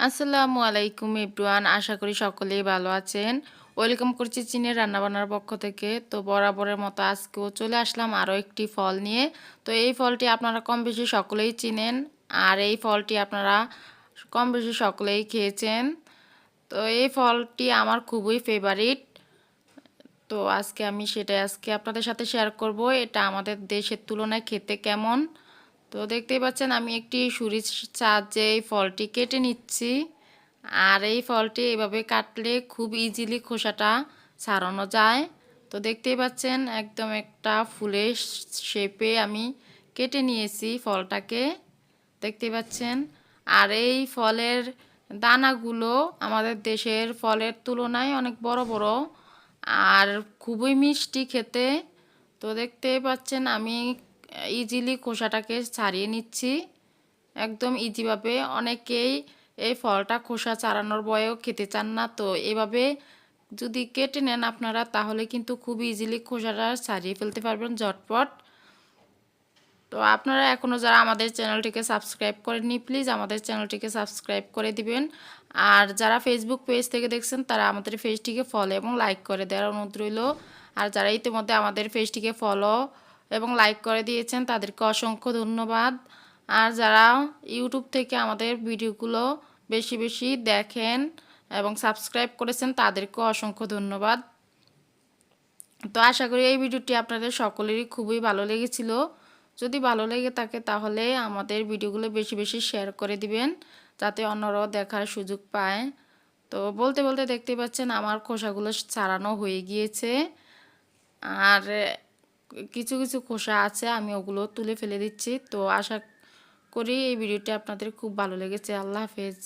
আসসালামুআলাইকুম everyone, আশা করি সকলেই ভালো আছেন। ওয়েলকাম করছি চীনের রান্নাবান্নার পক্ষ থেকে। তো বরাবরের মতো আজকেও চলে আসলাম আরও একটি ফল নিয়ে। তো এই ফলটি আপনারা কম বেশি সকলেই চিনেন, আর এই ফলটি আপনারা কম বেশি সকলেই খেয়েছেন। তো এই ফলটি আমার খুবই ফেভারিট। তো আমি সেটাই আপনাদের সাথে শেয়ার করব, এটা আমাদের দেশের তুলনায় খেতে কেমন। তো দেখতেই পাচ্ছেন আমি একটি ছুরির সাহায্যে এই ফলটি কেটে নিচ্ছি। আর এই ফলটি এভাবে কাটলে খুব ইজিলি খোসাটা ছাড়ানো যায়। তো দেখতেই পাচ্ছেন একদম একটা ফুলের শেপে আমি কেটে নিয়েছি ফলটাকে, দেখতেই পাচ্ছেন। আর এই ফলের দানাগুলো আমাদের দেশের ফলের তুলনায় অনেক বড় বড় আর খুবই মিষ্টি খেতে। তো দেখতেই পাচ্ছেন আমি ইজিলি খোসাটাকে ছাড়িয়ে নিচ্ছি একদম ইজিভাবে। অনেকেই এই ফলটা খোসা ছাড়ানোর ভয়েও খেতে চান না, তো এভাবে যদি কেটে নেন আপনারা তাহলে কিন্তু খুব ইজিলি খোসাটা ছাড়িয়ে ফেলতে পারবেন ঝটপট। তো আপনারা এখনও যারা আমাদের চ্যানেলটিকে সাবস্ক্রাইব করেননি, প্লিজ আমাদের চ্যানেলটিকে সাবস্ক্রাইব করে দিবেন। আর যারা ফেসবুক পেজ থেকে দেখছেন তারা আমাদের পেজটিকে ফলো এবং লাইক করে দেওয়ার অনুরোধ রইল। আর যারা ইতিমধ্যে আমাদের পেজটিকে ফলো এবং লাইক করে দিয়েছেন তাদেরকে অসংখ্য ধন্যবাদ। আর যারা ইউটিউব থেকে আমাদের ভিডিওগুলো বেশি বেশি দেখেন এবং সাবস্ক্রাইব করেছেন তাদেরকেও অসংখ্য ধন্যবাদ। তো আশা করি এই ভিডিওটি আপনাদের সকলেরই খুবই ভালো লেগেছিল। যদি ভালো লেগে থাকে তাহলে আমাদের ভিডিওগুলো বেশি বেশি শেয়ার করে দিবেন, যাতে অন্যরাও দেখার সুযোগ পায়। তো বলতে বলতে দেখতে পাচ্ছেন আমার খোসাগুলো ছাড়ানো হয়ে গিয়েছে। আর কিছু কিছু খোসা আছে, আমি ওগুলো তুলে ফেলে দিচ্ছি। তো আশা করি এই ভিডিওটি আপনাদের খুব ভালো লেগেছে। আল্লাহ হাফেজ।